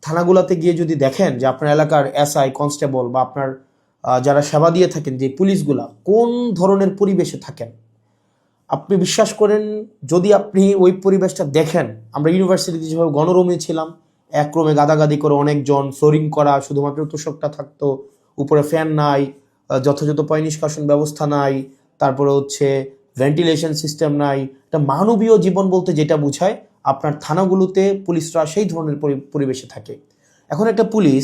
থানাগুলোতে গিয়ে যদি দেখেন যে আপনার এলাকার এসআই কনস্টেবল বা আপনার যারা সেবা দিয়ে থাকেন যে পুলিশগুলা কোন ধরনের পরিবেশে থাকেন, আপনি বিশ্বাস করেন যদি আপনি ওই পরিবেশটা দেখেন, আমরা ইউনিভার্সিটিতে যেভাবে গণরুমে ছিলাম, এক রুমে গাদাগাদি করে অনেকজন, ফ্লোরিং করা, শুধুমাত্র তোষকটা থাকতো, উপরে ফ্যান নাই, যথাযথ পয় নিষ্কাশন ব্যবস্থা নাই, তারপরে হচ্ছে ভেন্টিলেশন সিস্টেম নাই। একটা মানবীয় জীবন বলতে যেটা বোঝায় আপনার থানাগুলোতে পুলিশরা সেই ধরনের পরিবেশে থাকে। এখন একটা পুলিশ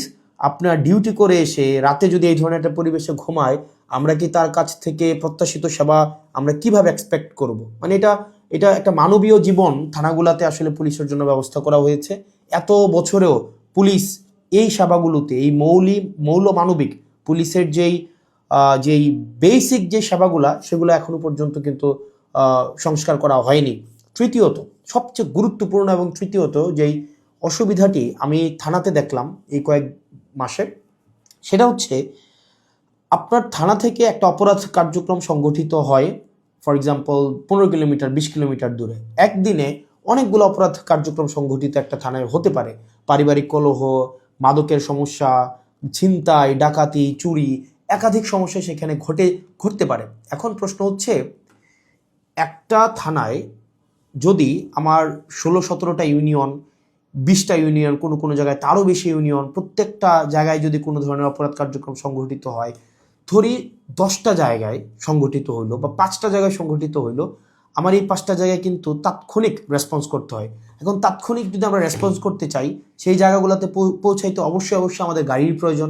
আপনার ডিউটি করে এসে রাতে যদি এই ধরনের একটা পরিবেশে ঘুমায়, আমরা কি তার কাছ থেকে প্রত্যাশিত সেবা আমরা কিভাবে এক্সপেক্ট করব? মানে এটা এটা একটা মানবীয় জীবন থানাগুলোতে আসলে পুলিশের জন্য ব্যবস্থা করা হয়েছে। এত বছরেও পুলিশ এই সেবাগুলোতে, এই মৌল মানবিক পুলিশের যেই বেসিক যে সেবাগুলা, সেগুলো এখনো পর্যন্ত কিন্তু সংস্কার করা হয়নি। তৃতীয়ত, সবচেয়ে গুরুত্বপূর্ণ এবং তৃতীয়ত যেই অসুবিধাটি আমি থানাতে দেখলাম এই কয়েক মাসে, সেটা হচ্ছে আপনার থানা থেকে একটা অপরাধ কার্যক্রম সংগঠিত হয়, ফর এক্সাম্পল 15 কিলোমিটার 20 কিলোমিটার দূরে। একদিনে অনেকগুলো অপরাধ কার্যক্রম সংগঠিত একটা থানায় হতে পারে। পারিবারিক কলহ, মাদকের সমস্যা, ছিনতাই, ডাকাতি, চুরি, একাধিক সমস্যা সেখানে ঘটতে পারে। এখন প্রশ্ন হচ্ছে, একটা থানায় যদি আমার 16-17টা ইউনিয়ন, 20টা ইউনিয়ন, কোনো জায়গায় তারও বেশি ইউনিয়ন, প্রত্যেকটা জায়গায় যদি কোনো ধরনের অপরাধ কার্যক্রম সংঘটিত হয়, ধরি 10টা জায়গায় সংগঠিত হইলো বা 5টা জায়গায় সংগঠিত হইলো, আমার এই 5টা জায়গায় কিন্তু তাৎক্ষণিক রেসপন্স করতে হয়। এখন তাৎক্ষণিক যদি আমরা রেসপন্স করতে চাই, সেই জায়গাগুলোতে পৌঁছাইতে অবশ্যই আমাদের গাড়ির প্রয়োজন।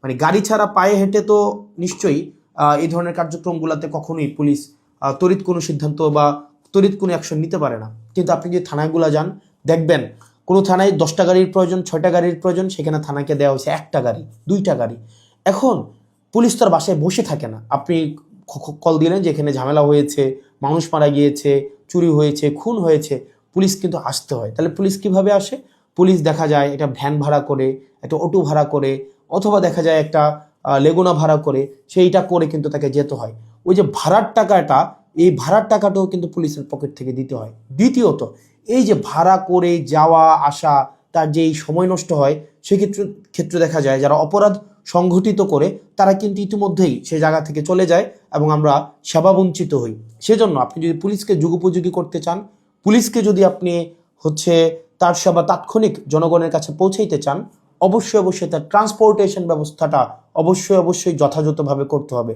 মানে গাড়ি ছাড়া পায়ে হেঁটে তো নিশ্চয়ই এই ধরনের কার্যক্রমগুলোতে কখনোই পুলিশ তড়িৎ কোনো সিদ্ধান্ত বা তড়িৎ কোনো অ্যাকশন নিতে পারে না। কিন্তু আপনি যদি থানাগুলো যান, দেখবেন কোনো থানায় 10টা গাড়ির প্রয়োজন, 6টা গাড়ির প্রয়োজন, সেখানে থানাকে দেওয়া হয়েছে 1টা গাড়ি, 2টা গাড়ি। এখন পুলিশ তো আর বাসায় বসে থাকে না। আপনি কল দিলেন যে এখানে ঝামেলা হয়েছে, মানুষ মারা গিয়েছে, চুরি হয়েছে, খুন হয়েছে, পুলিশ কিন্তু আসতে হয়। তাহলে পুলিশ কিভাবে আসে? পুলিশ দেখা যায় একটা ভ্যান ভাড়া করে, একটা অটো ভাড়া করে, অথবা দেখা যায় একটা লেগুনা ভাড়া করে, সেইটা করে কিন্তু তাকে যেতে হয়। ওই যে ভাড়ার টাকাটা, এই ভাড়ার টাকাটাও কিন্তু পুলিশের পকেট থেকে দিতে হয়। দ্বিতীয়ত, এই যে ভাড়া করে যাওয়া আসা, তার যেই সময় নষ্ট হয়, সেক্ষেত্রে দেখা যায় যারা অপরাধ সংঘটিত করে তারা কিন্তু ইতিমধ্যেই সেই জায়গা থেকে চলে যায় এবং আমরা সেবা বঞ্চিত হই। সেজন্য আপনি যদি পুলিশকে যুগোপযোগী করতে চান, পুলিশকে যদি আপনি তার সেবা তাৎক্ষণিক জনগণের কাছে পৌঁছাইতে চান, অবশ্যই তার ট্রান্সপোর্টেশন ব্যবস্থাটা অবশ্যই যথাযথভাবে করতে হবে।